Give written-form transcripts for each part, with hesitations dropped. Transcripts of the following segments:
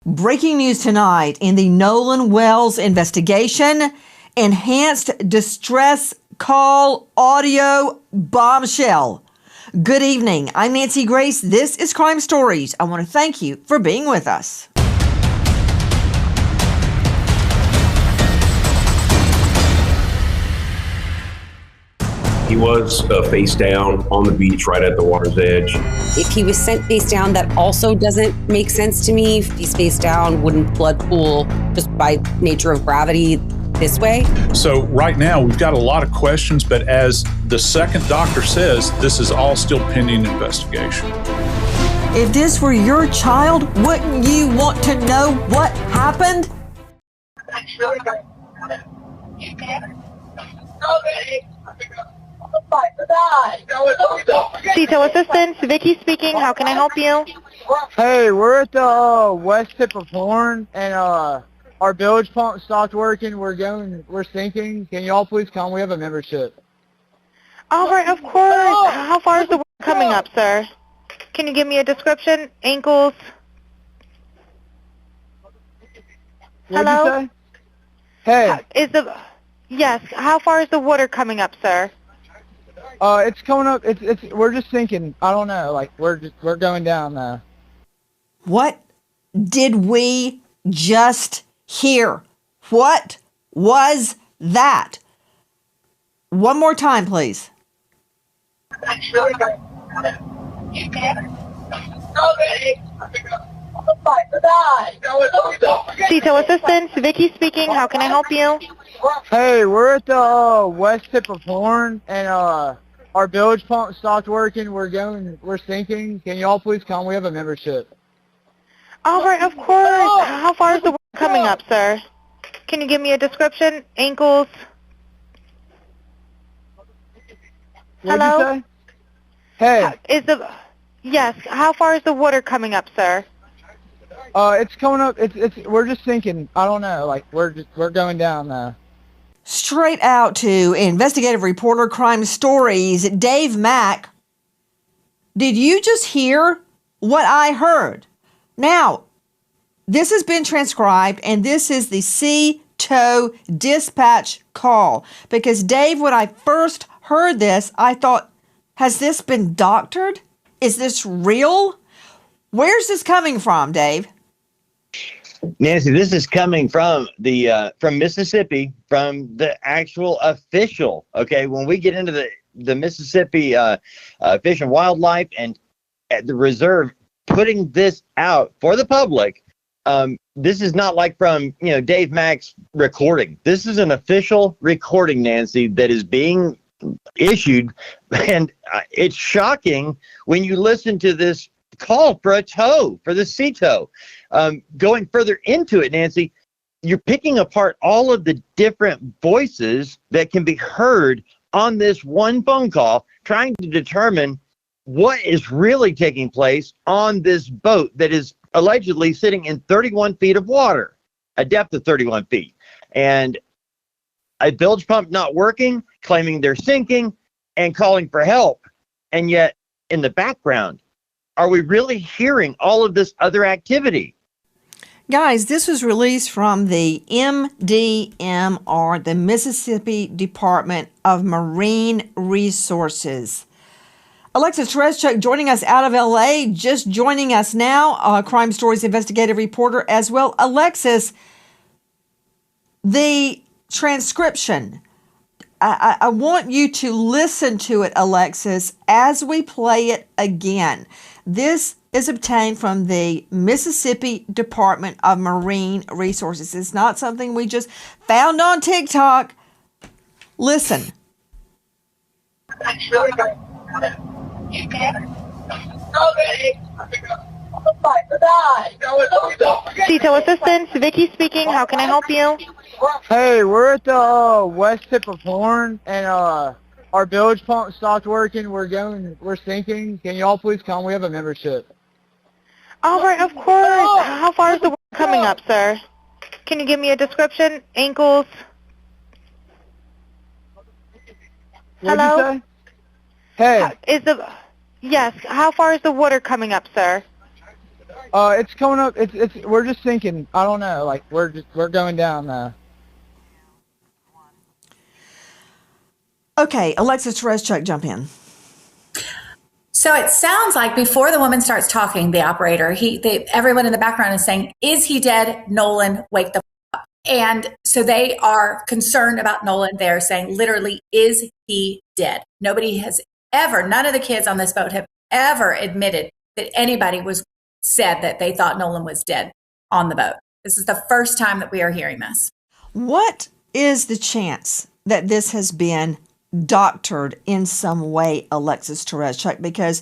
Breaking news tonight in the Nolan Wells investigation. Enhanced distress call audio bombshell. Good evening. I'm Nancy Grace. This is Crime Stories. I want to thank you for being with us. He was face down on the beach right at the water's edge. If he was sent face down, that also doesn't make sense to me. If he's face down, wouldn't blood pool just by nature of gravity this way? So right now we've got a lot of questions, but as the second doctor says, this is all still pending investigation. If this were your child, wouldn't you want to know what happened? Detail assistance, Vicky speaking. How can I help you? Hey, we're at the west tip of Horn, and our bilge pump stopped working. We're sinking. Can y'all please come? We have a membership. All right, of course. How far is the water coming up, sir? Can you give me a description? Ankles? What'd Hello? you say? Hey. Yes. How far is the water coming up, sir? It's coming up. We're just sinking. I don't know. Like we're going down now. What did we just hear? What was that? One more time, please. Detail assistance, Vicky speaking. How can I help you? Hey, we're at the west tip of Horn, and our bilge pump stopped working. We're sinking. Can y'all please come? We have a membership. All right, of course. How far is the water coming up, sir? Can you give me a description? Ankles? What'd Hello? you say? Hey. Yes. How far is the water coming up, sir? It's coming up. We're just sinking. I don't know. Like we're going down now. Straight out to investigative reporter Crime Stories, Dave Mack. Did you just hear what I heard? Now, this has been transcribed, and this is the C-TOW dispatch call. Because, Dave, when I first heard this, I thought, has this been doctored? Is this real? Where's this coming from, Dave? Nancy, this is coming from from Mississippi, from the actual official. Okay, when we get into the Mississippi Fish and Wildlife and at the reserve putting this out for the public, this is not like from Dave Mack's recording. This is an official recording, Nancy, that is being issued, and it's shocking when you listen to this call for a tow, for the C-TOW. Going further into it, Nancy, you're picking apart all of the different voices that can be heard on this one phone call, trying to determine what is really taking place on this boat that is allegedly sitting in 31 feet of water, a depth of 31 feet. And a bilge pump not working, claiming they're sinking, and calling for help. And yet, in the background, are we really hearing all of this other activity? Guys, this was released from the MDMR, the Mississippi Department of Marine Resources. Alexis Tereszczuk joining us out of LA, just joining us now, Crime Stories investigative reporter as well. Alexis, the transcription, I want you to listen to it, Alexis, as we play it again. This is obtained from the Mississippi Department of Marine Resources. It's not something we just found on TikTok. Listen. Detail assistance, Vicky speaking. How can I help you? Hey, we're at the west tip of Horn, and our bilge pump stopped working. We're sinking. Can y'all please come? We have a membership. All right, of course. How far is the water coming up, sir? Can you give me a description? Ankles? What'd Hello? you say? Hey. Yes. How far is the water coming up, sir? It's coming up. We're just thinking. I don't know. Like we're going down. Okay, Alexis Tereszchuk, jump in. So it sounds like before the woman starts talking, the operator, everyone in the background is saying, "Is he dead? Nolan, wake the up." And so they are concerned about Nolan. They're saying, literally, "Is he dead?" Nobody has ever, none of the kids on this boat have ever admitted that anybody said that they thought Nolan was dead on the boat. This is the first time that we are hearing this. What is the chance that this has been doctored in some way, Alexis Tereszchuk? Because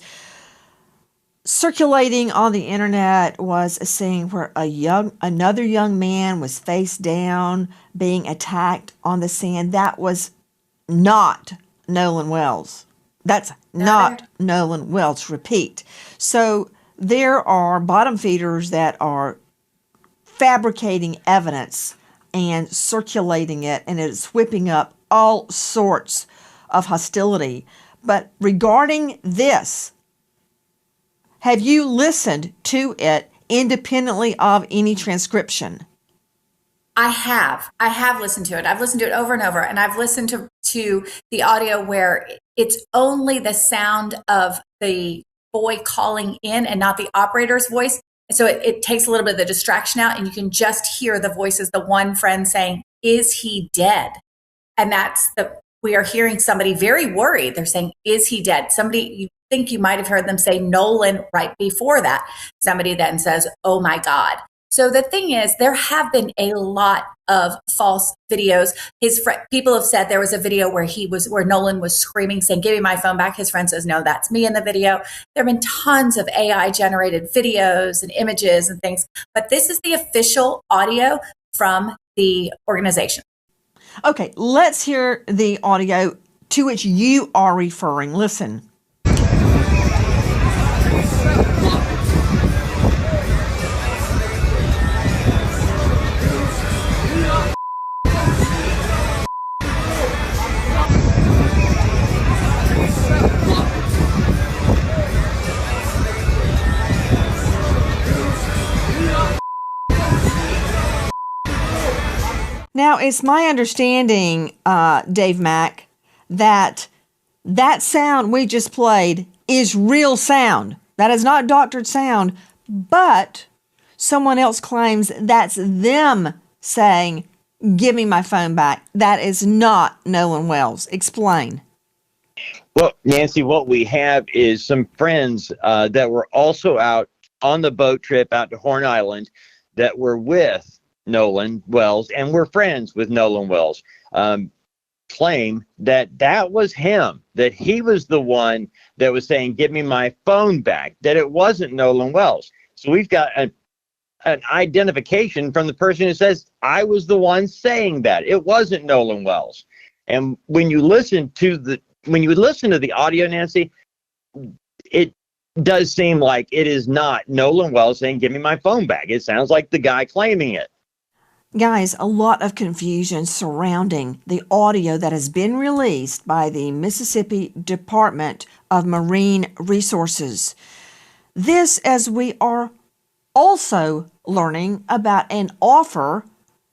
circulating on the internet was a scene where another young man was face down being attacked on the sand. That was not Nolan Wells. That's not Nolan Wells. Repeat. So there are bottom feeders that are fabricating evidence and circulating it, and it's whipping up all sorts of hostility. But regarding this, have you listened to it independently of any transcription? I have listened to it. I've listened to it over and over, and I've listened to the audio where it's only the sound of the boy calling in and not the operator's voice. So it takes a little bit of the distraction out, and you can just hear the voices, the one friend saying, "Is he dead?" And we are hearing somebody very worried. They're saying, "Is he dead?" Somebody, you think you might have heard them say Nolan right before that. Somebody then says, "Oh my God." So the thing is, there have been a lot of false videos. People have said there was a video where Nolan was screaming, saying, "Give me my phone back." His friend says, "No, that's me in the video." There have been tons of AI generated videos and images and things, but this is the official audio from the organization. Okay, let's hear the audio to which you are referring. Listen. Now, it's my understanding, Dave Mack, that sound we just played is real sound. That is not doctored sound, but someone else claims that's them saying, "Give me my phone back." That is not Nolan Wells. Explain. Well, Nancy, what we have is some friends that were also out on the boat trip out to Horn Island that were with Nolan Wells and were friends with Nolan Wells, claim that was him, that he was the one that was saying, "Give me my phone back," that it wasn't Nolan Wells. So we've got an identification from the person who says, "I was the one saying that. It wasn't Nolan Wells." And when you listen to the audio, Nancy, it does seem like it is not Nolan Wells saying, "Give me my phone back." It sounds like the guy claiming it. Guys, a lot of confusion surrounding the audio that has been released by the Mississippi Department of Marine Resources. This, as we are also learning about an offer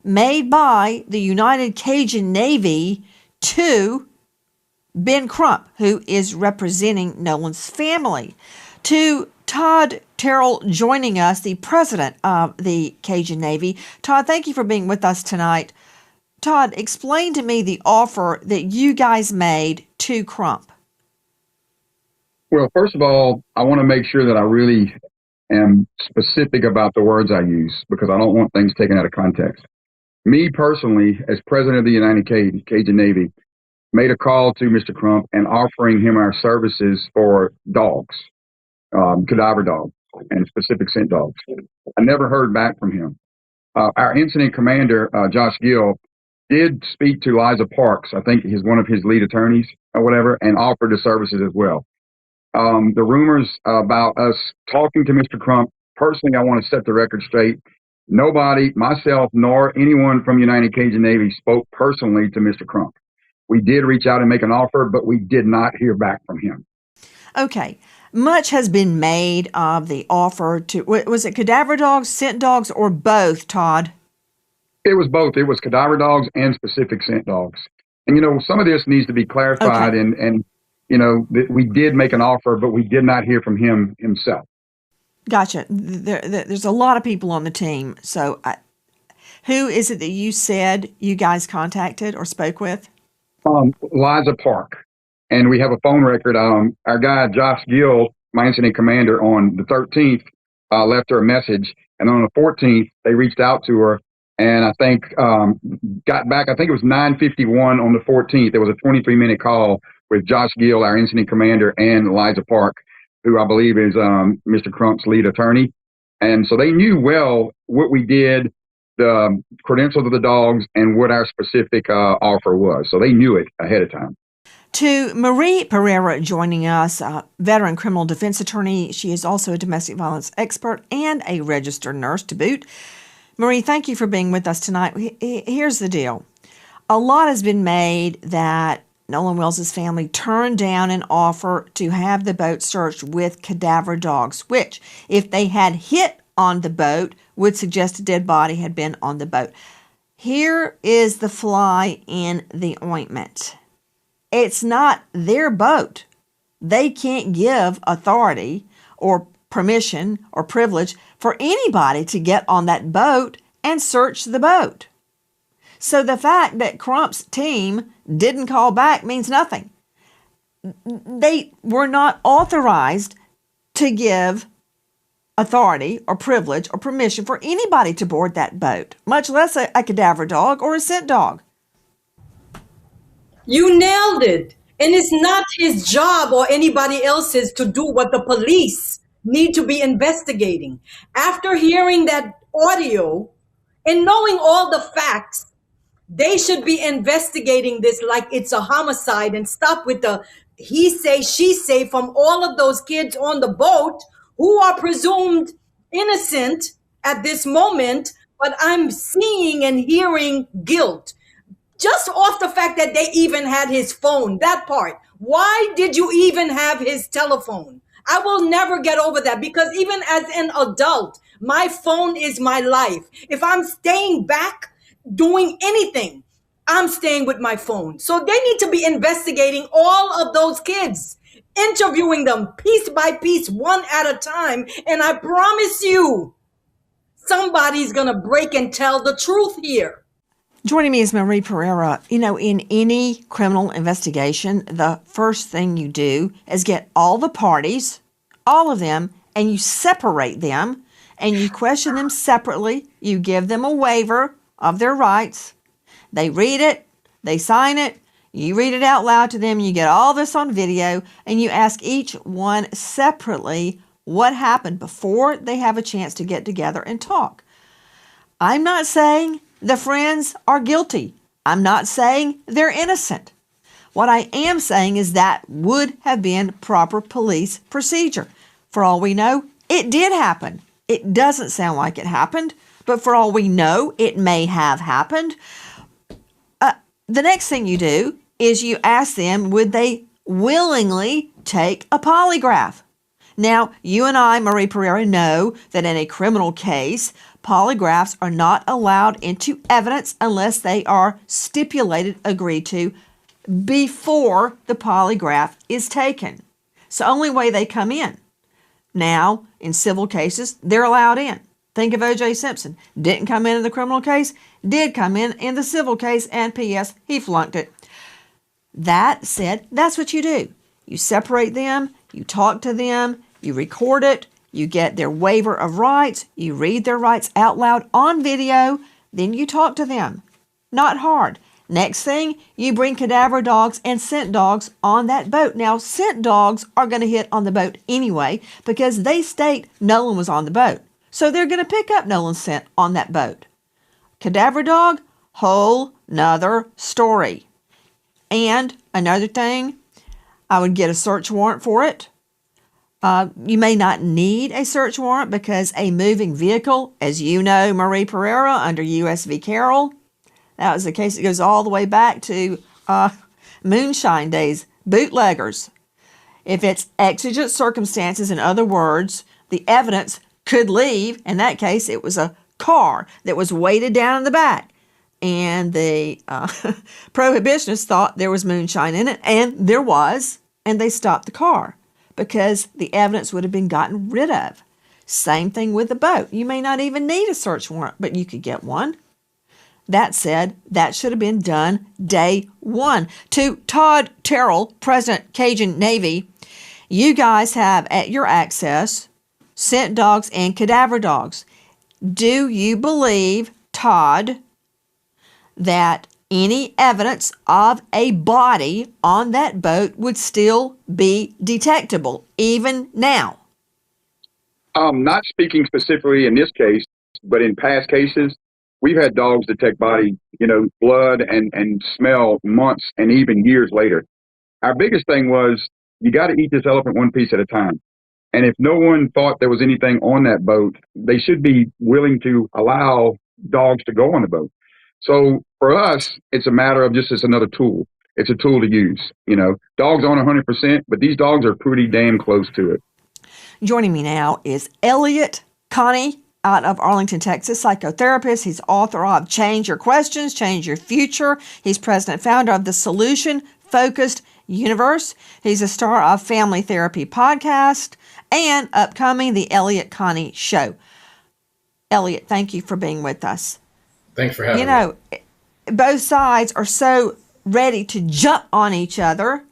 made by the United Cajun Navy to Ben Crump, who is representing Nolan's family, to Todd Terrell joining us, the president of the Cajun Navy. Todd, thank you for being with us tonight. Todd, explain to me the offer that you guys made to Crump. Well, first of all, I want to make sure that I really am specific about the words I use because I don't want things taken out of context. Me personally, as president of the United Cajun Navy, made a call to Mr. Crump and offering him our services for dogs, cadaver dogs, and specific scent dogs. I never heard back from him. Our incident commander, Josh Gill, did speak to Liza Parks, I think he's one of his lead attorneys or whatever, and offered the services as well. The rumors about us talking to Mr. Crump, personally, I want to set the record straight. Nobody, myself, nor anyone from United Cajun Navy spoke personally to Mr. Crump. We did reach out and make an offer, but we did not hear back from him. Okay. Much has been made of the offer to, was it cadaver dogs, scent dogs, or both, Todd? It was both. It was cadaver dogs and specific scent dogs. And, some of this needs to be clarified. Okay. And that we did make an offer, but we did not hear from him himself. Gotcha. There's a lot of people on the team. So who is it that you said you guys contacted or spoke with? Liza Park. And we have a phone record. Our guy, Josh Gill, my incident commander, on the 13th, left her a message. And on the 14th, they reached out to her. And I think got back, I think it was 9:51 on the 14th. There was a 23-minute call with Josh Gill, our incident commander, and Liza Park, who I believe is Mr. Crump's lead attorney. And so they knew well what we did, the credentials of the dogs, and what our specific offer was. So they knew it ahead of time. To Marie Pereira joining us, veteran criminal defense attorney. She is also a domestic violence expert and a registered nurse to boot. Marie, thank you for being with us tonight. Here's the deal. A lot has been made that Nolan Wells' family turned down an offer to have the boat searched with cadaver dogs, which, if they had hit on the boat, would suggest a dead body had been on the boat. Here is the fly in the ointment. It's not their boat. They can't give authority or permission or privilege for anybody to get on that boat and search the boat. So the fact that Crump's team didn't call back means nothing. They were not authorized to give authority or privilege or permission for anybody to board that boat, much less a cadaver dog or a scent dog. You nailed it. And it's not his job or anybody else's to do what the police need to be investigating. After hearing that audio and knowing all the facts, they should be investigating this like it's a homicide and stop with the he say, she say from all of those kids on the boat who are presumed innocent at this moment, but I'm seeing and hearing guilt. Just off the fact that they even had his phone, that part. Why did you even have his telephone? I will never get over that because even as an adult, my phone is my life. If I'm staying back doing anything, I'm staying with my phone. So they need to be investigating all of those kids, interviewing them piece by piece, one at a time. And I promise you, somebody's going to break and tell the truth here. Joining me is Marie Pereira. In any criminal investigation, the first thing you do is get all the parties, all of them, and you separate them, and you question them separately. You give them a waiver of their rights. They read it, they sign it, you read it out loud to them, you get all this on video, and you ask each one separately what happened before they have a chance to get together and talk. I'm not saying the friends are guilty. I'm not saying they're innocent. What I am saying is that would have been proper police procedure. For all we know, it did happen. It doesn't sound like it happened, but for all we know, it may have happened. The next thing you do is you ask them, would they willingly take a polygraph? Now, you and I, Marie Pereira, know that in a criminal case, polygraphs are not allowed into evidence unless they are stipulated, agreed to, before the polygraph is taken. It's the only way they come in. Now, in civil cases, they're allowed in. Think of O.J. Simpson. Didn't come in the criminal case, did come in the civil case, and P.S., he flunked it. That said, that's what you do. You separate them, you talk to them, you record it, you get their waiver of rights, you read their rights out loud on video, then you talk to them. Not hard. Next thing, you bring cadaver dogs and scent dogs on that boat. Now, scent dogs are going to hit on the boat anyway because they state Nolan was on the boat. So they're going to pick up Nolan's scent on that boat. Cadaver dog, whole nother story. And another thing, I would get a search warrant for it. You may not need a search warrant because a moving vehicle, as you know, Marie Pereira, under U.S. v. Carroll, that was a case that goes all the way back to moonshine days, bootleggers. If it's exigent circumstances, in other words, the evidence could leave. In that case, it was a car that was weighted down in the back. And the prohibitionists thought there was moonshine in it, and there was, and they stopped the car because the evidence would have been gotten rid of. Same thing with the boat. You may not even need a search warrant, but you could get one. That said, that should have been done day one. To Todd Terrell, President Cajun Navy, you guys have at your access scent dogs and cadaver dogs. Do you believe, Todd, that any evidence of a body on that boat would still be detectable, even now? Not speaking specifically in this case, but in past cases, we've had dogs detect body, blood and smell months and even years later. Our biggest thing was you got to eat this elephant one piece at a time. And if no one thought there was anything on that boat, they should be willing to allow dogs to go on the boat. So for us, it's a matter of just it's another tool. It's a tool to use. Dogs aren't 100%, but these dogs are pretty damn close to it. Joining me now is Elliot Connie out of Arlington, Texas, psychotherapist. He's author of Change Your Questions, Change Your Future. He's president and founder of the Solution Focused Universe. He's a star of Family Therapy Podcast and upcoming The Elliot Connie Show. Elliot, thank you for being with us. Thanks for having me. Both sides are so ready to jump on each other.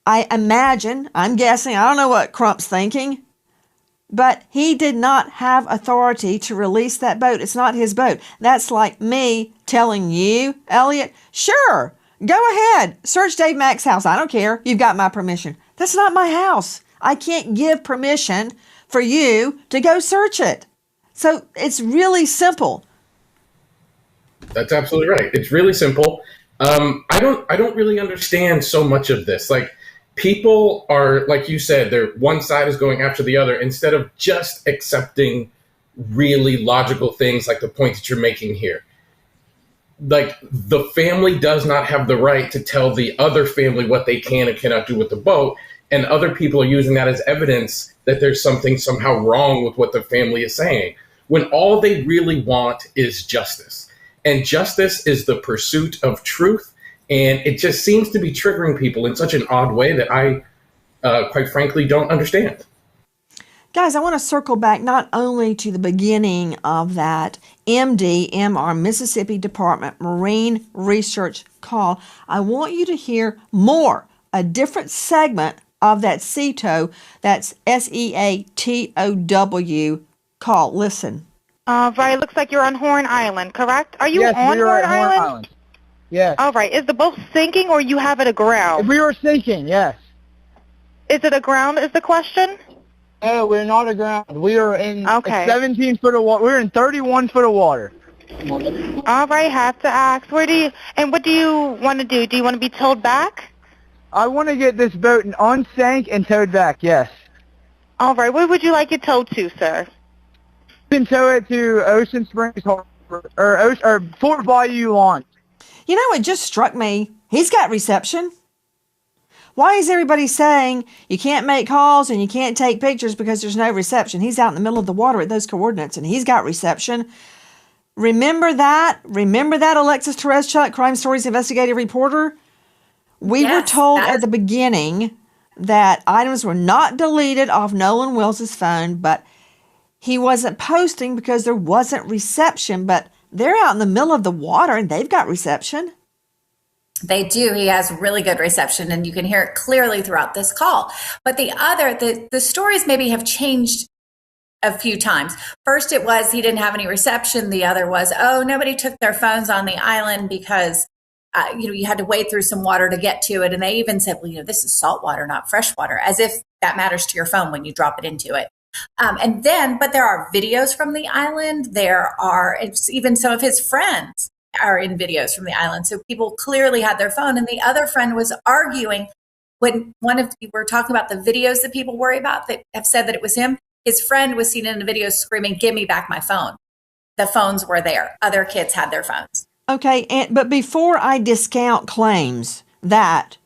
I'm guessing, I don't know what Crump's thinking, but he did not have authority to release that boat. It's not his boat. That's like me telling you, Elliot, sure, go ahead, search Dave Mack's house. I don't care. You've got my permission. That's not my house. I can't give permission for you to go search it. So it's really simple. That's absolutely right. It's really simple. I don't really understand so much of this. Like, people are, like you said, they're one side is going after the other instead of just accepting really logical things like the point that you're making here. Like, the family does not have the right to tell the other family what they can and cannot do with the boat, and other people are using that as evidence that there's something somehow wrong with what the family is saying, when all they really want is justice. And justice is the pursuit of truth. And it just seems to be triggering people in such an odd way that I, quite frankly, don't understand. Guys, I want to circle back not only to the beginning of that MR, Mississippi Department Marine Research call. I want you to hear more, a different segment of that SEATOW, that's SEATOW call. Listen. Right, looks like you're on Horn Island, correct? Are you Yes, on we are Horn at Horn Island? Island. Yes. All right, is the boat sinking or you have it aground? We were sinking, yes. Is it aground is the question? No, we're not aground. We are in Okay. 17 foot of water. We're in 31 foot of water. All right, have to ask. What do you want to do? Do you want to be towed back? I want to get this boat unsank and towed back, yes. All right, where would you like it towed to, sir? You can tow it to Ocean Springs Harbor, or Fort Bayou Launch. You know, it just struck me. He's got reception. Why is everybody saying you can't make calls and you can't take pictures because there's no reception? He's out in the middle of the water at those coordinates and he's got reception. Remember that? Remember that, Alexis Tereszchuk, Crime Stories investigative reporter? We were told at the beginning that items were not deleted off Nolan Wells' phone, but he wasn't posting because there wasn't reception. But they're out in the middle of the water and they've got reception. They do. He has really good reception, and you can hear it clearly throughout this call. But the stories maybe have changed a few times. First, it was he didn't have any reception. The other was, nobody took their phones on the island because you had to wade through some water to get to it. And they even said, well, this is salt water, not fresh water, as if that matters to your phone when you drop it into it. But there are videos from the island. It's even some of his friends are in videos from the island. So people clearly had their phone. And the other friend was arguing when you were talking about the videos that people worry about that have said that it was him. His friend was seen in the video screaming, "Give me back my phone." The phones were there. Other kids had their phones. Okay, but before I discount claims that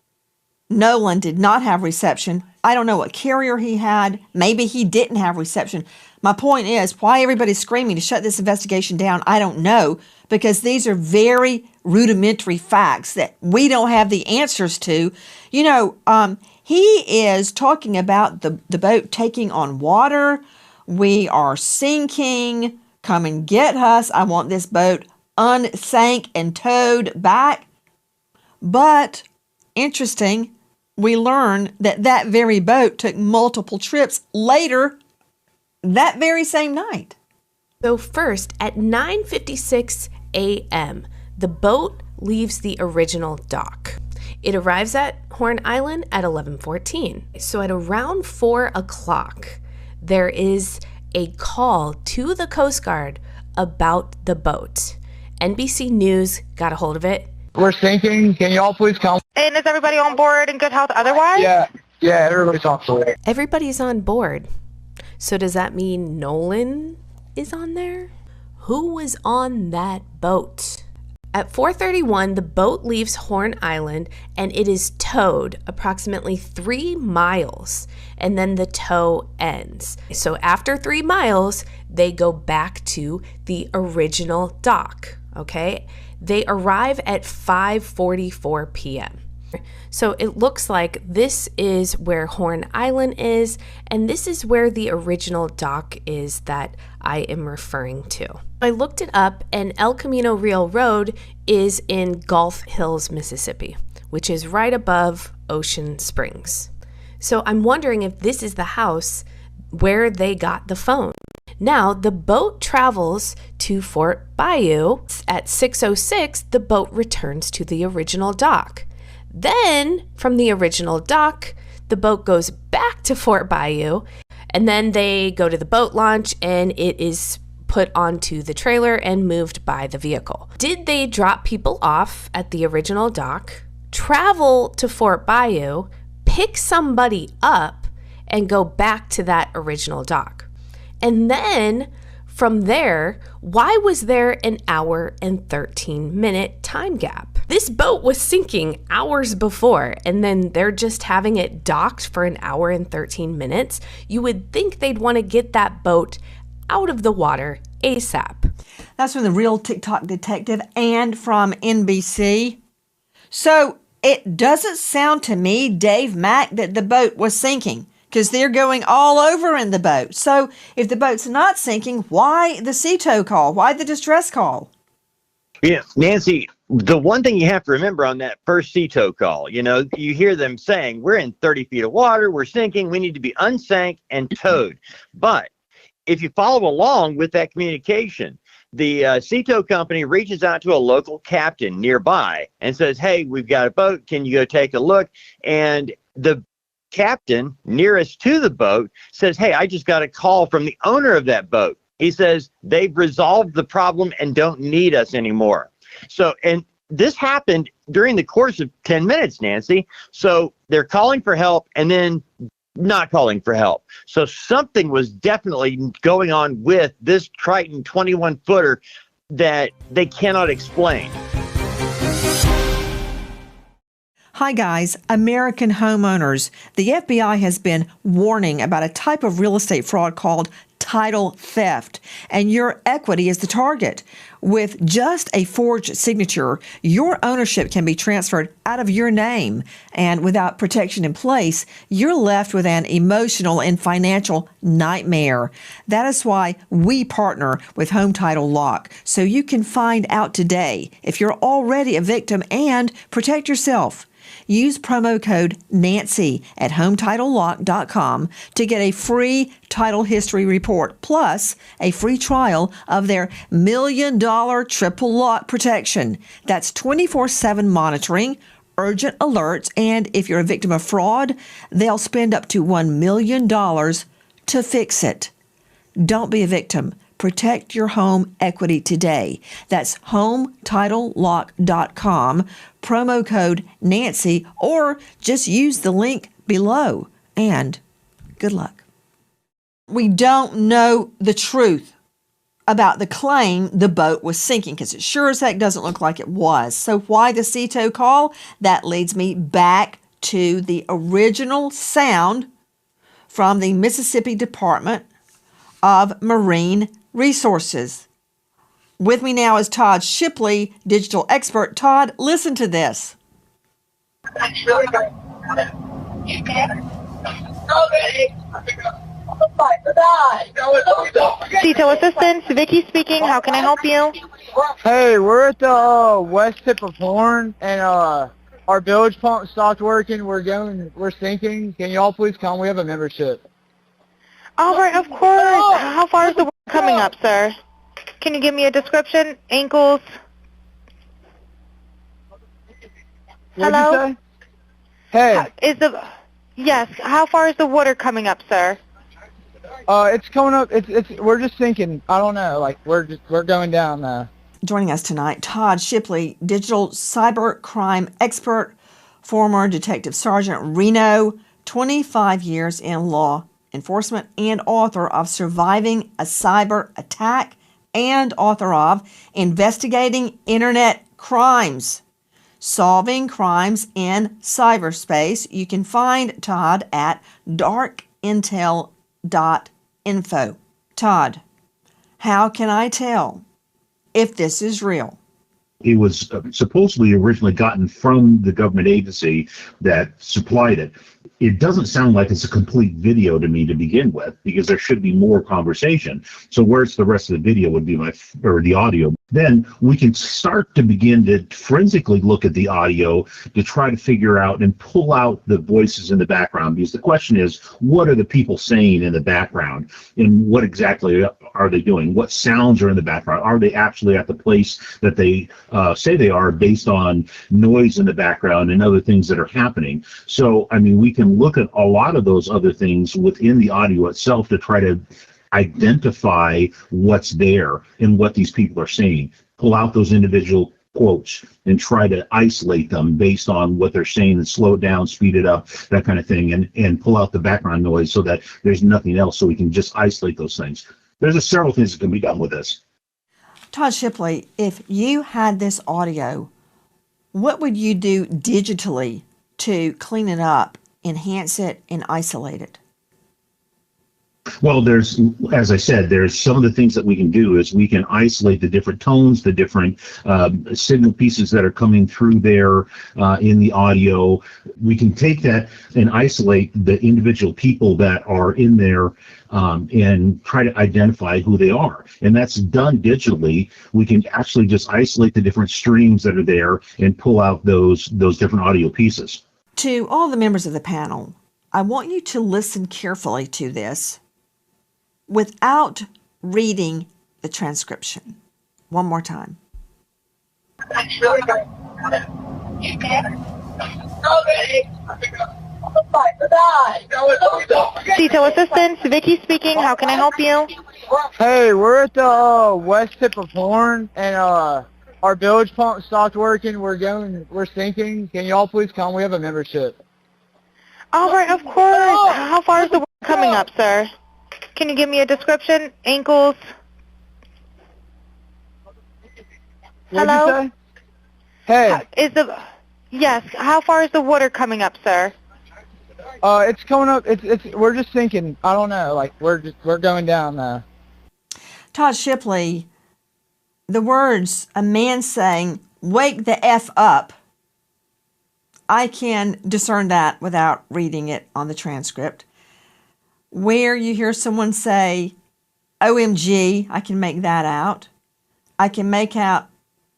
Nolan did not have reception. I don't know what carrier he had. Maybe he didn't have reception. My point is, why everybody's screaming to shut this investigation down, I don't know, because these are very rudimentary facts that we don't have the answers to. You know, he is talking about the boat taking on water. We are sinking. Come and get us. I want this boat unsank and towed back. But interesting, we learn that that very boat took multiple trips later that very same night. So first, at 9:56 a.m., the boat leaves the original dock. It arrives at Horn Island at 11:14. So at around 4 o'clock, there is a call to the Coast Guard about the boat. NBC News got a hold of it. We're sinking. Can y'all please come? And is everybody on board in good health otherwise? Yeah, everybody's on board. Everybody's on board. So does that mean Nolan is on there? Who was on that boat? At 4:31, the boat leaves Horn Island and it is towed approximately 3 miles, and then the tow ends. So after 3 miles, they go back to the original dock, okay? They arrive at 5:44 p.m. So it looks like this is where Horn Island is, and this is where the original dock is that I am referring to. I looked it up, and El Camino Real Road is in Gulf Hills, Mississippi, which is right above Ocean Springs. So I'm wondering if this is the house where they got the phone. Now, the boat travels to Fort Bayou. At 6:06, the boat returns to the original dock. Then, from the original dock, the boat goes back to Fort Bayou, and then they go to the boat launch, and it is put onto the trailer and moved by the vehicle. Did they drop people off at the original dock, travel to Fort Bayou, pick somebody up, and go back to that original dock? And then from there, why was there an hour and 13-minute time gap? This boat was sinking hours before, and then they're just having it docked for an hour and 13 minutes. You would think they'd want to get that boat out of the water ASAP. That's from the Real TikTok Detective and from NBC. So it doesn't sound to me, Dave Mack, that the boat was sinking, because they're going all over in the boat. So if the boat's not sinking, why the sea tow call? Why the distress call? Yeah, Nancy, the one thing you have to remember on that first sea tow call, you know, you hear them saying, we're in 30 feet of water, we're sinking, we need to be unsank and towed. But if you follow along with that communication, the sea tow company reaches out to a local captain nearby and says, hey, we've got a boat, can you go take a look? And the captain nearest to the boat says, hey, I just got a call from the owner of that boat. He says they've resolved the problem and don't need us anymore. So, and this happened during the course of 10 minutes, Nancy. So they're calling for help and then not calling for help. So something was definitely going on with this Triton 21-footer that they cannot explain. Hi guys, American homeowners. The FBI has been warning about a type of real estate fraud called title theft, and your equity is the target. With just a forged signature, your ownership can be transferred out of your name, and without protection in place, you're left with an emotional and financial nightmare. That is why we partner with Home Title Lock, so you can find out today if you're already a victim and protect yourself. Use promo code Nancy at HometitleLock.com to get a free title history report plus a free trial of their $1 million triple lock protection. That's 24/7 monitoring, urgent alerts, and if you're a victim of fraud, they'll spend up to $1 million to fix it. Don't be a victim. Protect your home equity today. That's HometitleLock.com, promo code Nancy, or just use the link below. And good luck. We don't know the truth about the claim the boat was sinking, because it sure as heck doesn't look like it was. So why the sea tow call? That leads me back to the original sound from the Mississippi Department of Marine Resources. With me now is Todd Shipley, digital expert. Todd, listen to this. Detail assistance, Vicky speaking. How can I help you? Hey, we're at the west tip of Horn, and our bilge pump stopped working. We're sinking. Can y'all please come? We have a membership. All right, of course. How far is the water coming up, sir? Can you give me a description? Ankles? What'd Hello? you say? Hey. Yes. How far is the water coming up, sir? It's coming up. We're just sinking. I don't know. Like we're going down. Joining us tonight, Todd Shipley, digital cyber crime expert, former Detective Sergeant Reno, 25 years in law enforcement, and author of Surviving a Cyber Attack and author of Investigating Internet Crimes, Solving Crimes in Cyberspace. You can find Todd at darkintel.info. Todd, how can I tell if this is real? It was supposedly originally gotten from the government agency that supplied it. It doesn't sound like it's a complete video to me to begin with, because there should be more conversation. So where's the rest of the video would be or the audio. Then we can start to begin to forensically look at the audio to try to figure out and pull out the voices in the background, because the question is, what are the people saying in the background, and what exactly are they doing? What sounds are in the background? Are they actually at the place that they say they are, based on noise in the background and other things that are happening? So, I mean, we can look at a lot of those other things within the audio itself to try to identify what's there and what these people are saying. Pull out those individual quotes and try to isolate them based on what they're saying, and slow it down, speed it up, that kind of thing, and pull out the background noise so that there's nothing else, so we can just isolate those things. There's several things that can be done with this. Todd Shipley, if you had this audio, what would you do digitally to clean it up, enhance it, and isolate it? Well, there's, as I said, there's some of the things that we can do is we can isolate the different tones, the different signal pieces that are coming through there in the audio. We can take that and isolate the individual people that are in there and try to identify who they are. And that's done digitally. We can actually just isolate the different streams that are there and pull out those different audio pieces. To all the members of the panel, I want you to listen carefully to this without reading the transcription. One more time. Detail assistance, Vicky speaking. How can I help you? Hey, we're at the west tip of Horn, and our bilge pump stopped working. We're sinking. Can y'all please come? We have a membership. All right, of course. How far is the water coming up, sir? Can you give me a description? Ankles? What'd Hello? you say? Hey. Yes. How far is the water coming up, sir? It's coming up. We're just sinking. I don't know. Like we're going down now. Todd Shipley, the words, a man saying, "Wake the F up," I can discern that without reading it on the transcript. Where you hear someone say, "OMG," I can make that out. I can make out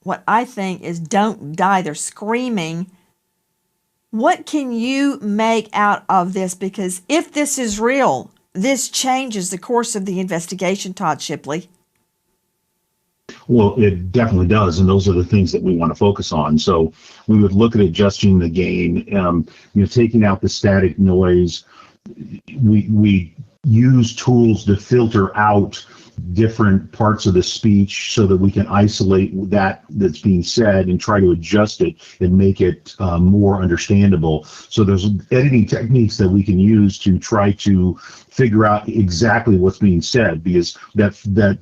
what I think is "don't die." They're screaming. What can you make out of this? Because if this is real, this changes the course of the investigation, Todd Shipley. Well, it definitely does, and those are the things that we want to focus on. So we would look at adjusting the gain, taking out the static noise. We use tools to filter out different parts of the speech so that we can isolate that's being said and try to adjust it and make it more understandable. So there's editing techniques that we can use to try to figure out exactly what's being said, because that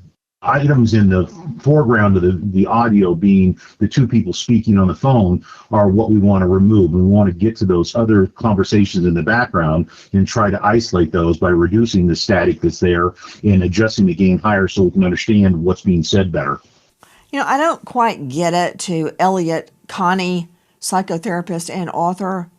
items in the foreground of the audio being the two people speaking on the phone are what we want to remove. We want to get to those other conversations in the background and try to isolate those by reducing the static that's there and adjusting the gain higher so we can understand what's being said better. You know, I don't quite get it to Elliot Connie, psychotherapist and author.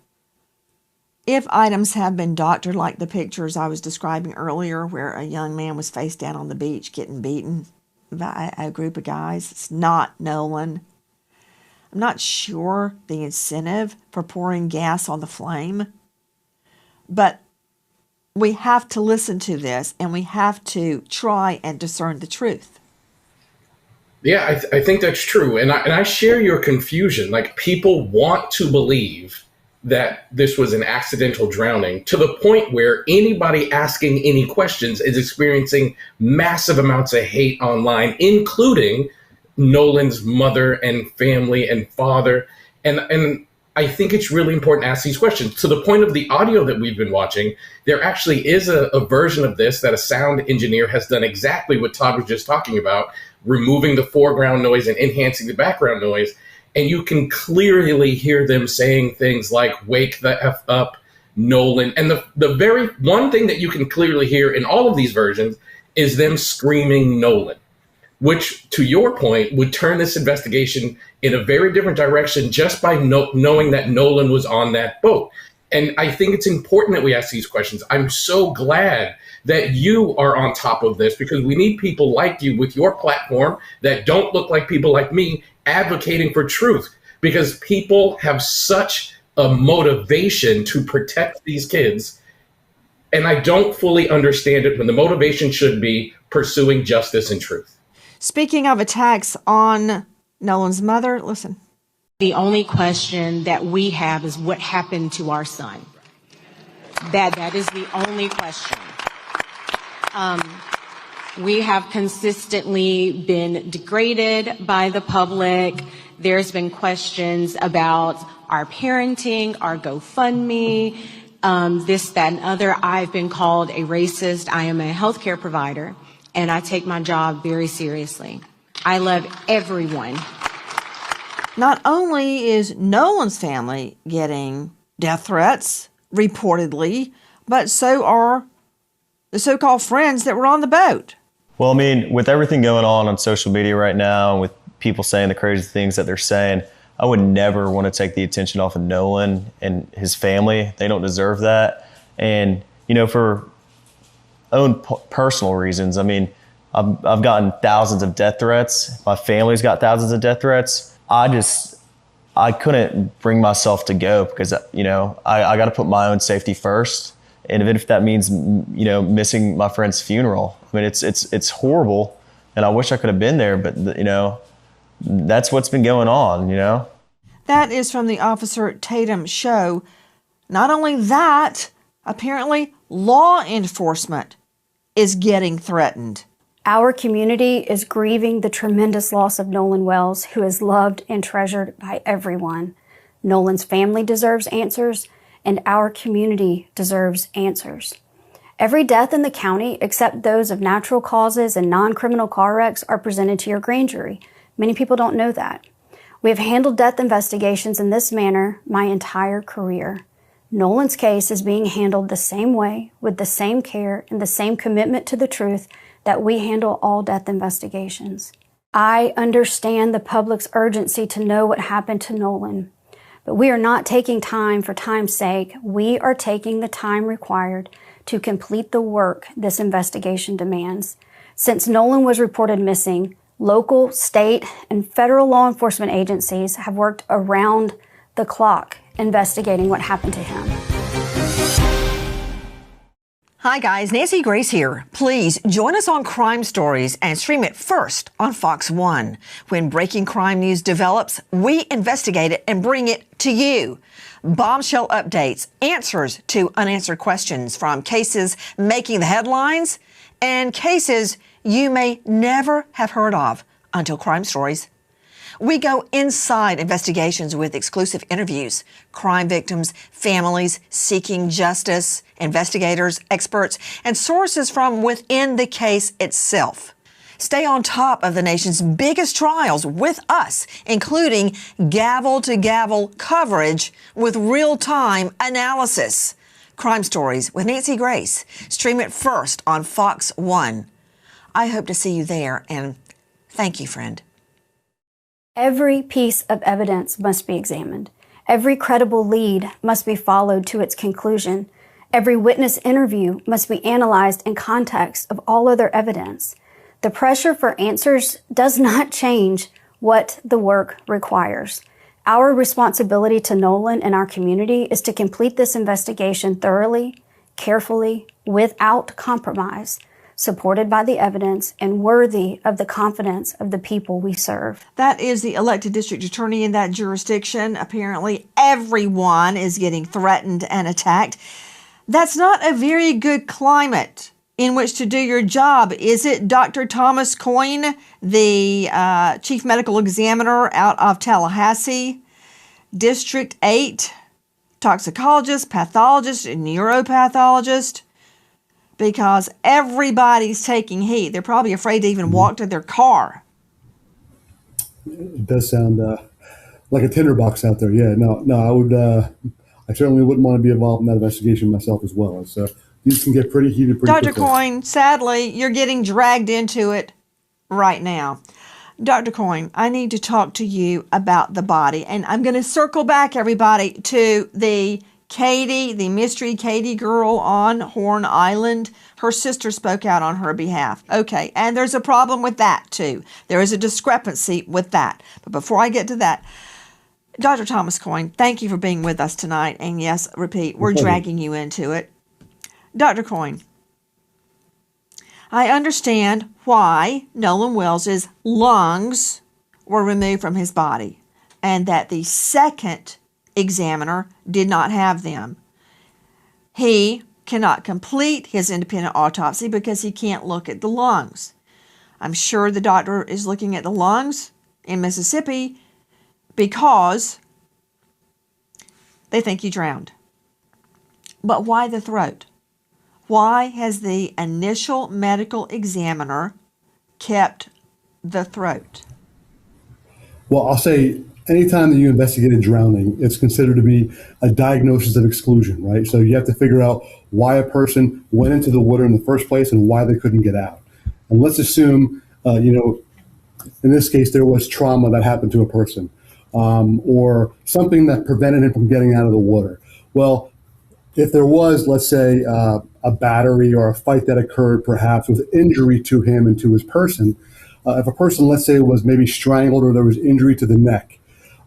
If items have been doctored, like the pictures I was describing earlier, where a young man was face down on the beach getting beaten by a group of guys, it's not Nolan. I'm not sure the incentive for pouring gas on the flame, but we have to listen to this and we have to try and discern the truth. Yeah, I think that's true. And I share your confusion. Like, people want to believe that this was an accidental drowning to the point where anybody asking any questions is experiencing massive amounts of hate online, including Nolan's mother and family and father. And I think it's really important to ask these questions. To the point of the audio that we've been watching, there actually is a version of this that a sound engineer has done exactly what Todd was just talking about, removing the foreground noise and enhancing the background noise. And you can clearly hear them saying things like, "Wake the F up, Nolan." And the very one thing that you can clearly hear in all of these versions is them screaming Nolan, which, to your point, would turn this investigation in a very different direction just by knowing that Nolan was on that boat. And I think it's important that we ask these questions. I'm so glad that you are on top of this, because we need people like you with your platform that don't look like people like me advocating for truth, because people have such a motivation to protect these kids. And I don't fully understand it when the motivation should be pursuing justice and truth. Speaking of attacks on Nolan's mother, listen. The only question that we have is what happened to our son. That is the only question. We have consistently been degraded by the public. There's been questions about our parenting, our GoFundMe, this, that, and other. I've been called a racist. I am a healthcare provider, and I take my job very seriously. I love everyone. Not only is Nolan's family getting death threats, reportedly, but so are the so-called friends that were on the boat. Well, I mean, with everything going on social media right now, with people saying the crazy things that they're saying, I would never want to take the attention off of Nolan and his family. They don't deserve that. And, you know, for own personal reasons, I mean, I've gotten thousands of death threats. My family's got thousands of death threats. I couldn't bring myself to go because, you know, I got to put my own safety first. And even if that means, you know, missing my friend's funeral, I mean, it's horrible, and I wish I could have been there, but, you know, that's what's been going on, you know? That is from the Officer Tatum show. Not only that, apparently law enforcement is getting threatened. Our community is grieving the tremendous loss of Nolan Wells, who is loved and treasured by everyone. Nolan's family deserves answers, and our community deserves answers. Every death in the county, except those of natural causes and non-criminal car wrecks, are presented to your grand jury. Many people don't know that. We have handled death investigations in this manner my entire career. Nolan's case is being handled the same way, with the same care and the same commitment to the truth that we handle all death investigations. I understand the public's urgency to know what happened to Nolan, but we are not taking time for time's sake. We are taking the time required to complete the work this investigation demands. Since Nolan was reported missing, local, state, and federal law enforcement agencies have worked around the clock investigating what happened to him. Hi guys, Nancy Grace here. Please join us on Crime Stories and stream it first on Fox 1. When breaking crime news develops, we investigate it and bring it to you. Bombshell updates, answers to unanswered questions from cases making the headlines and cases you may never have heard of until Crime Stories. We go inside investigations with exclusive interviews, crime victims, families seeking justice, investigators, experts, and sources from within the case itself. Stay on top of the nation's biggest trials with us, including gavel-to-gavel coverage with real-time analysis. Crime Stories with Nancy Grace. Stream it first on Fox 1. I hope to see you there, and thank you, friend. Every piece of evidence must be examined. Every credible lead must be followed to its conclusion. Every witness interview must be analyzed in context of all other evidence. The pressure for answers does not change what the work requires. Our responsibility to Nolan and our community is to complete this investigation thoroughly, carefully, without compromise, supported by the evidence and worthy of the confidence of the people we serve. That is the elected district attorney in that jurisdiction. Apparently, everyone is getting threatened and attacked. That's not a very good climate in which to do your job, is it, Dr. Thomas Coyne, the chief medical examiner out of Tallahassee, District 8, toxicologist, pathologist, and neuropathologist? Because everybody's taking heat. They're probably afraid to even walk to their car. It does sound like a tinderbox out there. Yeah, no, I would. I certainly wouldn't want to be involved in that investigation myself as well. It's, these can get pretty heated pretty Dr. quickly. Coyne, sadly, you're getting dragged into it right now. Dr. Coyne, I need to talk to you about the body. And I'm going to circle back, everybody, to the Katie, the mystery Katie girl on Horn Island. Her sister spoke out on her behalf. Okay, and there's a problem with that, too. There is a discrepancy with that. But before I get to that, Dr. Thomas Coyne, thank you for being with us tonight. And yes, repeat, we're dragging you into it. Dr. Coyne, I understand why Nolan Wells' lungs were removed from his body and that the second examiner did not have them. He cannot complete his independent autopsy because he can't look at the lungs. I'm sure the doctor is looking at the lungs in Mississippi because they think he drowned. But why the throat? Why has the initial medical examiner kept the throat? Well, I'll say anytime that you investigate a drowning, it's considered to be a diagnosis of exclusion, right? So you have to figure out why a person went into the water in the first place and why they couldn't get out. And let's assume, in this case, there was trauma that happened to a person or something that prevented him from getting out of the water. Well, if there was, let's say, a battery or a fight that occurred perhaps with injury to him and to his person, if a person, let's say, was maybe strangled or there was injury to the neck,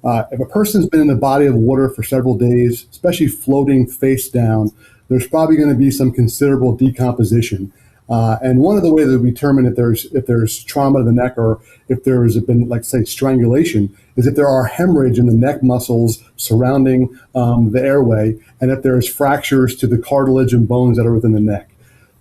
if a person's been in the body of water for several days, especially floating face down, there's probably going to be some considerable decomposition. And one of the ways that we determine if there's trauma to the neck or if there has been, like, say, strangulation, is if there are hemorrhage in the neck muscles surrounding the airway, and if there's fractures to the cartilage and bones that are within the neck.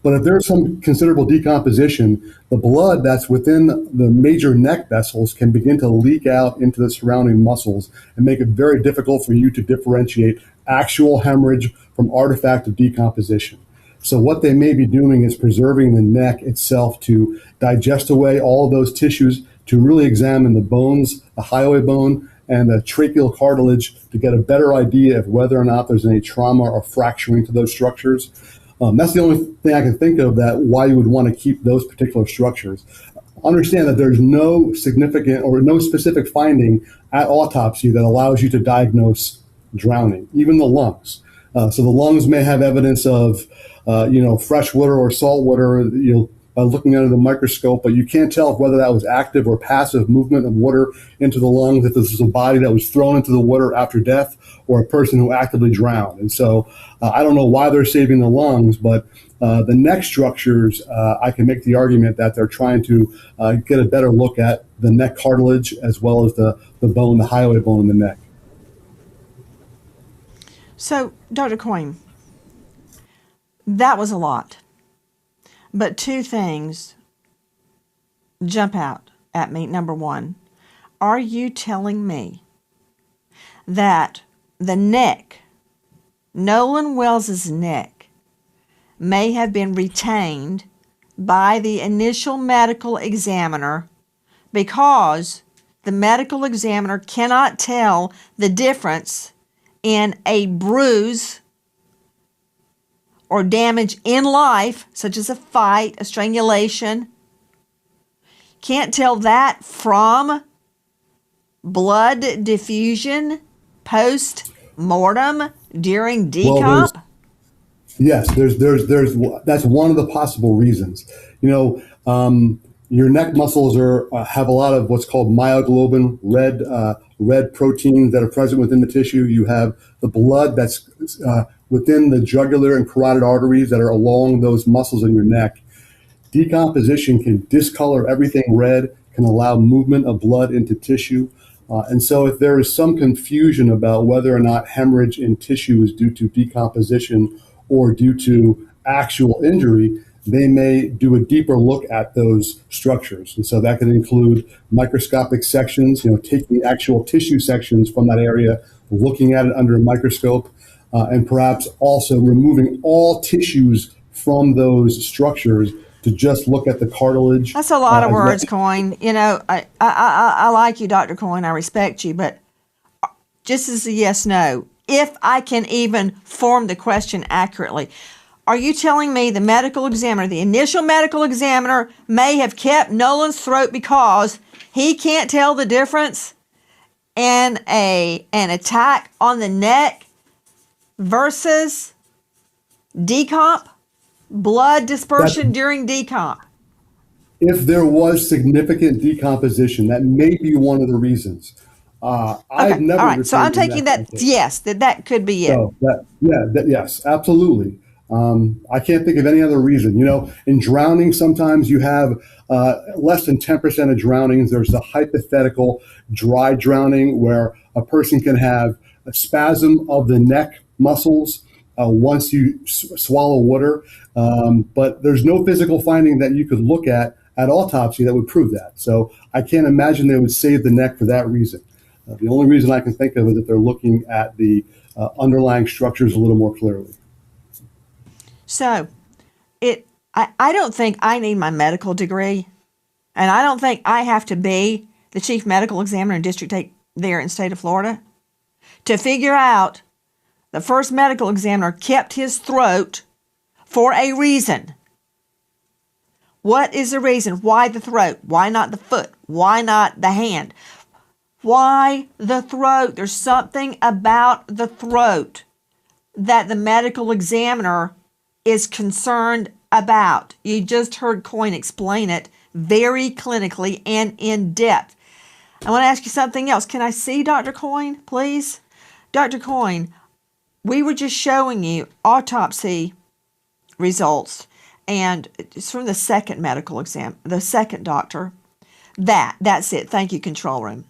But if there's some considerable decomposition, the blood that's within the major neck vessels can begin to leak out into the surrounding muscles and make it very difficult for you to differentiate actual hemorrhage from artifact of decomposition. So what they may be doing is preserving the neck itself to digest away all of those tissues, to really examine the bones, the highway bone, and the tracheal cartilage to get a better idea of whether or not there's any trauma or fracturing to those structures. That's the only thing I can think of that why you would want to keep those particular structures. Understand that there's no significant or no specific finding at autopsy that allows you to diagnose drowning, even the lungs. So the lungs may have evidence of, fresh water or salt water, by looking under the microscope, but you can't tell whether that was active or passive movement of water into the lungs, if this was a body that was thrown into the water after death or a person who actively drowned. And so I don't know why they're saving the lungs, but the neck structures, I can make the argument that they're trying to get a better look at the neck cartilage as well as the bone, the highway bone in the neck. So, Dr. Coyne, that was a lot. But two things jump out at me. Number one, are you telling me that the neck, Nolan Wells' neck, may have been retained by the initial medical examiner because the medical examiner cannot tell the difference in a bruise or damage in life, such as a fight, a strangulation. Can't tell that from blood diffusion post-mortem during decomp? Yes, there's that's one of the possible reasons. Your neck muscles have a lot of what's called myoglobin, red proteins that are present within the tissue. You have the blood that's within the jugular and carotid arteries that are along those muscles in your neck. Decomposition can discolor everything red, can allow movement of blood into tissue. And so if there is some confusion about whether or not hemorrhage in tissue is due to decomposition or due to actual injury, they may do a deeper look at those structures. And so that can include microscopic sections, taking actual tissue sections from that area, looking at it under a microscope, and perhaps also removing all tissues from those structures to just look at the cartilage. That's a lot of words, Coyne. I like you, Dr. Coyne. I respect you, but just as a yes, no, if I can even form the question accurately, are you telling me the medical examiner, the initial medical examiner, may have kept Nolan's throat because he can't tell the difference in an attack on the neck versus decomp? Blood dispersion during decomp? If there was significant decomposition, that may be one of the reasons. I've never. All right. So I'm taking that. Yes, that could be it. So yes, absolutely. I can't think of any other reason. In drowning, sometimes you have less than 10% of drownings. There's the hypothetical dry drowning where a person can have a spasm of the neck muscles once you swallow water. But there's no physical finding that you could look at autopsy that would prove that. So I can't imagine they would save the neck for that reason. The only reason I can think of is that they're looking at the underlying structures a little more clearly. So I don't think I need my medical degree, and I don't think I have to be the chief medical examiner in District 8 there in the state of Florida to figure out the first medical examiner kept his throat for a reason. What is the reason? Why the throat? Why not the foot? Why not the hand? Why the throat? There's something about the throat that the medical examiner is concerned about. You just heard Coyne explain it very clinically and in depth. I want to ask you something else. Can I see Dr. Coyne, please? Dr. Coyne, we were just showing you autopsy results, and it's from the second medical exam, the second doctor. That's it. Thank you, control room.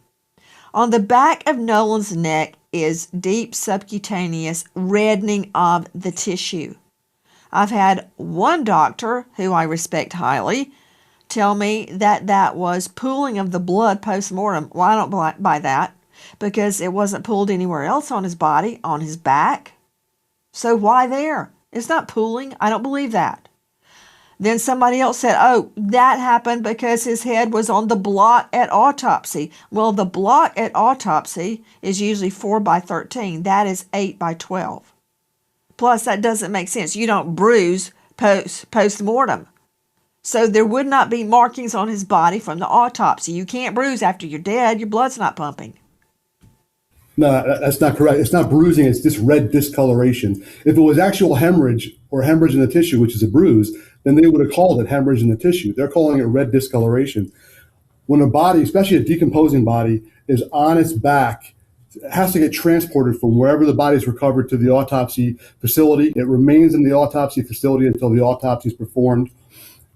On the back of Nolan's neck is deep subcutaneous reddening of the tissue. I've had one doctor, who I respect highly, tell me that was pooling of the blood post-mortem. Well, I don't buy that because it wasn't pooled anywhere else on his body, on his back. So why there? It's not pooling. I don't believe that. Then somebody else said, oh, that happened because his head was on the block at autopsy. Well, the block at autopsy is usually 4x13. That is 8x12. Plus, that doesn't make sense. You don't bruise post-mortem. So there would not be markings on his body from the autopsy. You can't bruise after you're dead. Your blood's not pumping. No, that's not correct. It's not bruising. It's this red discoloration. If it was actual hemorrhage or hemorrhage in the tissue, which is a bruise, then they would have called it hemorrhage in the tissue. They're calling it red discoloration. When a body, especially a decomposing body, is on its back, it has to get transported from wherever the body is recovered to the autopsy facility. It remains in the autopsy facility until the autopsy is performed.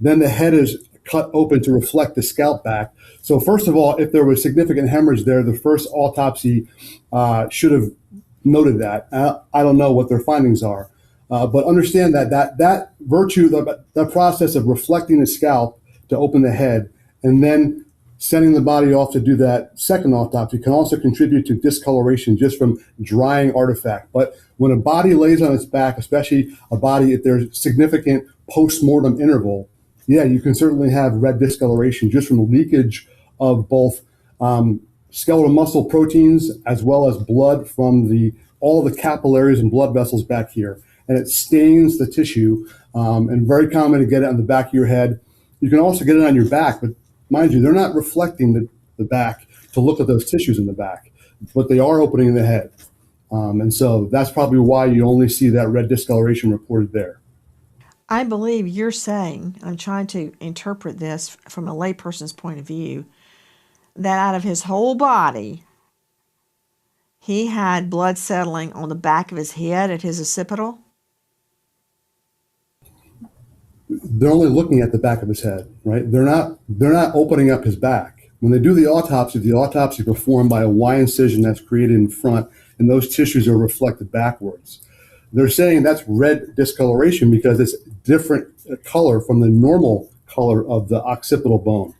Then the head is cut open to reflect the scalp back. So first of all, if there was significant hemorrhage there, the first autopsy should have noted that. I don't know what their findings are, but understand that virtue, that process of reflecting the scalp to open the head and then sending the body off to do that second autopsy can also contribute to discoloration just from drying artifact. But when a body lays on its back, especially a body, if there's significant post-mortem interval, yeah, you can certainly have red discoloration just from leakage of both skeletal muscle proteins as well as blood from all the capillaries and blood vessels back here. And it stains the tissue, and very common to get it on the back of your head. You can also get it on your back, but mind you, they're not reflecting the back to look at those tissues in the back, but they are opening in the head. And so that's probably why you only see that red discoloration reported there. I believe you're saying, I'm trying to interpret this from a layperson's point of view, that out of his whole body, he had blood settling on the back of his head at his occipital? They're only looking at the back of his head, right? They're not opening up his back. When they do the autopsy is performed by a Y incision that's created in front, and those tissues are reflected backwards. They're saying that's red discoloration because it's different color from the normal color of the occipital bone.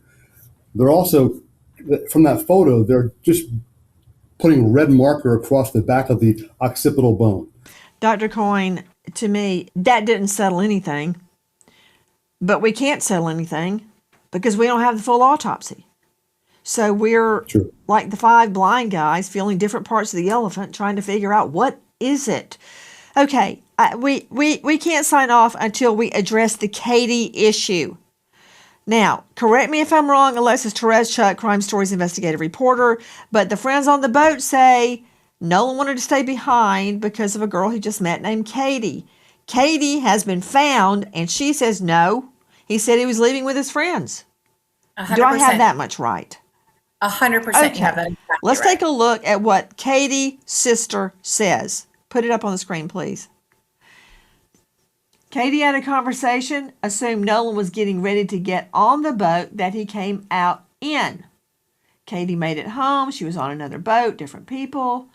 They're also, from that photo, they're just putting red marker across the back of the occipital bone. Dr. Coyne, to me, that didn't settle anything. But we can't settle anything because we don't have the full autopsy. So we're like the 5 blind guys feeling different parts of the elephant, trying to figure out what is it. Okay, we can't sign off until we address the Katie issue. Now, correct me if I'm wrong, Alexis Tereszchuk, Crime Stories investigative reporter, but the friends on the boat say Nolan wanted to stay behind because of a girl he just met named Katie. Katie has been found, and she says no. He said he was leaving with his friends. 100%. Do I have that much right? 100% Okay. you have that exactly Let's right. take a look at what Katie's sister says. Put it up on the screen, please. Katie had a conversation, assumed Nolan was getting ready to get on the boat that he came out in. Katie made it home. She was on another boat, different people.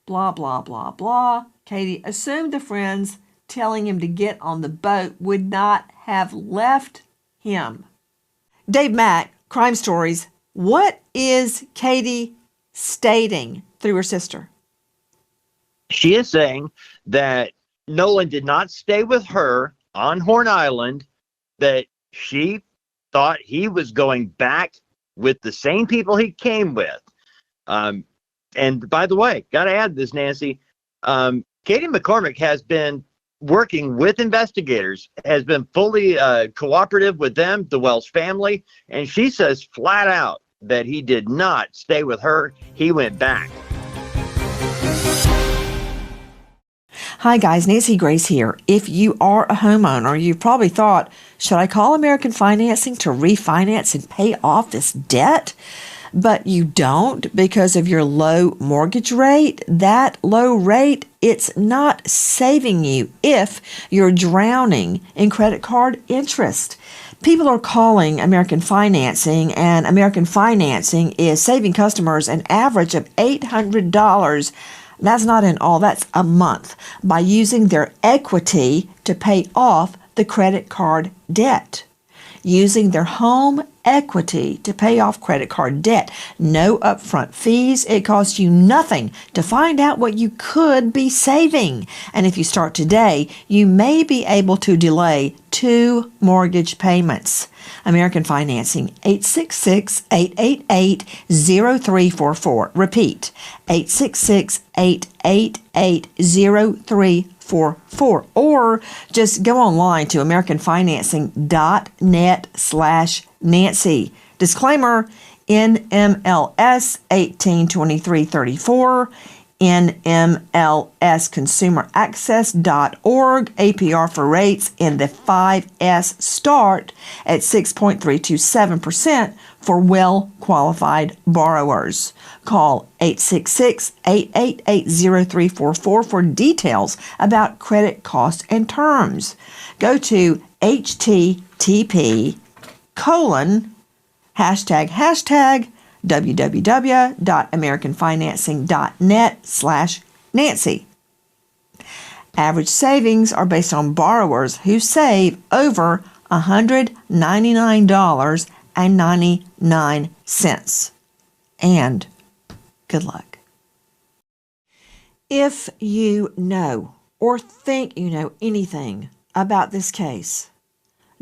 Blah, blah, blah, blah. Katie assumed the friends telling him to get on the boat would not have left him. Dave Mack, Crime Stories. What is Katie stating through her sister? She is saying that Nolan did not stay with her on Horn Island, that she thought he was going back with the same people he came with. And by the way, got to add this, Nancy, Katie McCormick has been working with investigators, has been fully cooperative with them, the Wells family, and she says flat out that he did not stay with her. He went back. Hi guys, Nancy Grace here. If you are a homeowner, you've probably thought, should I call American Financing to refinance and pay off this debt? But you don't because of your low mortgage rate. That low rate, it's not saving you if you're drowning in credit card interest. People are calling American Financing, and American Financing is saving customers an average of $800. That's not in all, that's a month, by using their equity to pay off the credit card debt. Using their home equity to pay off credit card debt. No upfront fees. It costs you nothing to find out what you could be saving. And if you start today, you may be able to delay 2 mortgage payments. American Financing, 866-888-0344. Repeat, 866-888-0344. Or just go online to americanfinancing.net/Nancy. Disclaimer, NMLS 182334, NMLSconsumeraccess.org, APR for rates in the 5S start at 6.327% for well-qualified borrowers. Call 866-888-0344 for details about credit costs and terms. Go to http://www.americanfinancing.net/Nancy. Average savings are based on borrowers who save over $199.99. And good luck. If you know or think you know anything about this case,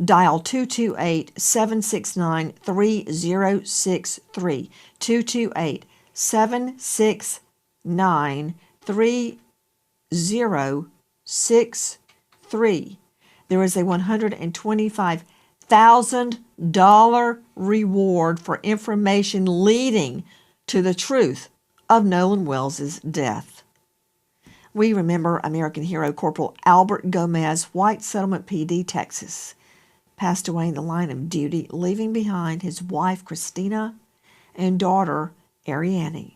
Dial 228-769-3063. 228-769-3063. There is a $125,000 reward for information leading to the truth of Nolan Wells' death. We remember American hero Corporal Albert Gomez, White Settlement PD, Texas, passed away in the line of duty, leaving behind his wife Christina and daughter Ariane.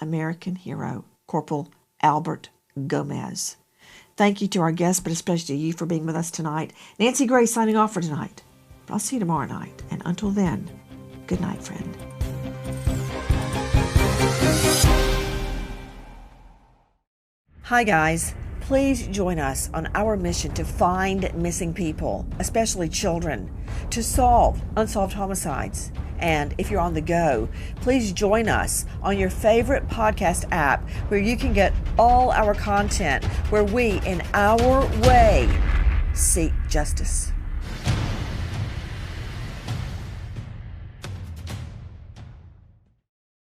American hero Corporal Albert Gomez. Thank you to our guests, but especially to you for being with us tonight. Nancy Gray signing off for tonight. But I'll see you tomorrow night. And until then, good night, friend. Hi, guys. Please join us on our mission to find missing people, especially children, to solve unsolved homicides. And if you're on the go, please join us on your favorite podcast app where you can get all our content, where we, in our way, seek justice.